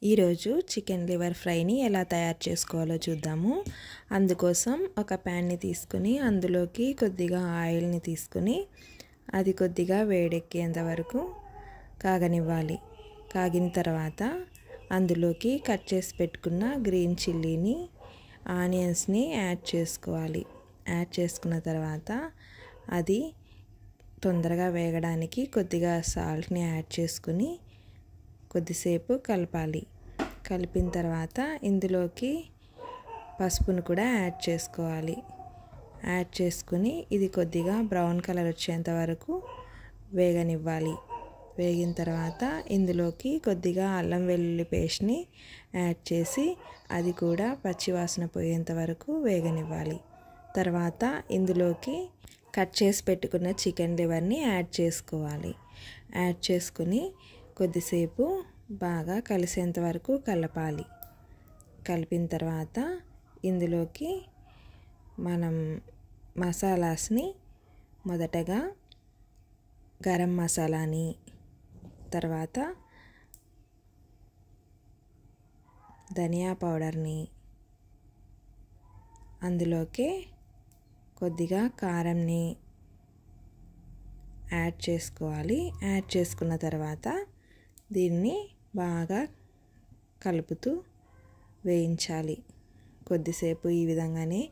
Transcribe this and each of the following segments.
ఈరోజు chicken liver ఫ్రైని ఎలా తయారు చేసుకోవాలో చూద్దాము. అందుకోసం ఒక ప్యాన్ని తీసుకుని అందులోకి కొద్దిగా ఆయిల్ని తీసుకుని అది కొద్దిగా వేడెక్కేంత వరకు కాగనివ్వాలి. కాగిన తర్వాత అందులోకి కట్ చేసి పెట్టుకున్న గ్రీన్ చిల్లీని, ఆనియన్స్ని యాడ్ చేసుకోవాలి. యాడ్ చేసుకున్న తర్వాత అది తొందరగా వేగడానికి కొద్దిగా సాల్ట్ని యాడ్ చేసుకుని కొద్దిసేపు కలపాలి. కలిపిన తర్వాత ఇందులోకి పసుపును కూడా యాడ్ చేసుకోవాలి. యాడ్ చేసుకుని ఇది కొద్దిగా బ్రౌన్ కలర్ వచ్చేంత వరకు వేగనివ్వాలి. వేగిన తర్వాత ఇందులోకి కొద్దిగా అల్లం వెల్లుల్లి పేస్ట్ని యాడ్ చేసి అది కూడా పచ్చివాసన పోయేంత వరకు వేగనివ్వాలి. తర్వాత ఇందులోకి కట్ చేసి పెట్టుకున్న చికెన్ లివర్ని యాడ్ చేసుకోవాలి. యాడ్ చేసుకుని కొద్దిసేపు బాగా కలిసేంత వరకు కలపాలి. కలిపిన తర్వాత ఇందులోకి మనం మసాలాస్ని మొదటగా గరం మసాలాని, తర్వాత ధనియా పౌడర్ని, అందులోకి కొద్దిగా కారంని యాడ్ చేసుకోవాలి. యాడ్ చేసుకున్న తర్వాత దీన్ని బాగా కలుపుతూ వేయించాలి. కొద్దిసేపు ఈ విధంగానే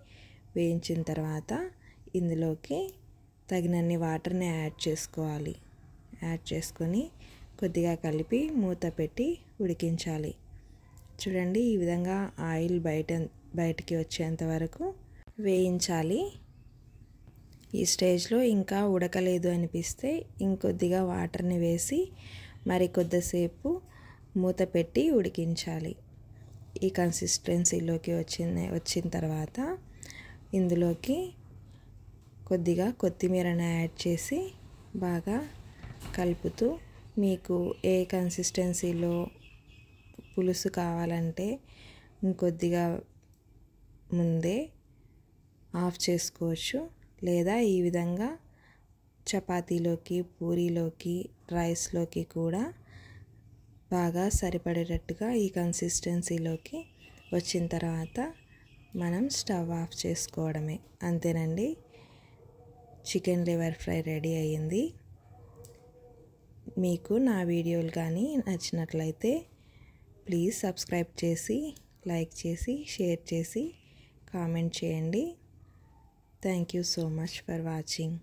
వేయించిన తర్వాత ఇందులోకి తగినన్ని వాటర్ని యాడ్ చేసుకోవాలి. యాడ్ చేసుకొని కొద్దిగా కలిపి మూత పెట్టి ఉడికించాలి. చూడండి, ఈ విధంగా ఆయిల్ బయటికి వచ్చేంత వరకు వేయించాలి. ఈ స్టేజ్లో ఇంకా ఉడకలేదు అనిపిస్తే ఇంకొద్దిగా వాటర్ని వేసి మరి కొద్దిసేపు మూత పెట్టి ఉడికించాలి. ఈ కన్సిస్టెన్సీలోకి వచ్చిన తర్వాత ఇందులోకి కొద్దిగా కొత్తిమీరను యాడ్ చేసి బాగా కలుపుతూ మీకు ఏ కన్సిస్టెన్సీలో పులుసు కావాలంటే ఇంకొద్దిగా ముందే ఆఫ్ చేసుకోవచ్చు. లేదా ఈ విధంగా చపాతీలోకి, పూరీలోకి, రైస్లోకి కూడా బాగా సరిపడేటట్టుగా ఈ కన్సిస్టెన్సీలోకి వచ్చిన తర్వాత మనం స్టవ్ ఆఫ్ చేసుకోవడమే. అంతేనండి, చికెన్ లివర్ ఫ్రై రెడీ అయ్యింది. మీకు నా వీడియోలు కానీ నచ్చినట్లయితే ప్లీజ్ సబ్స్క్రైబ్ చేసి, లైక్ చేసి, షేర్ చేసి, కామెంట్ చేయండి. Thank you so much for watching.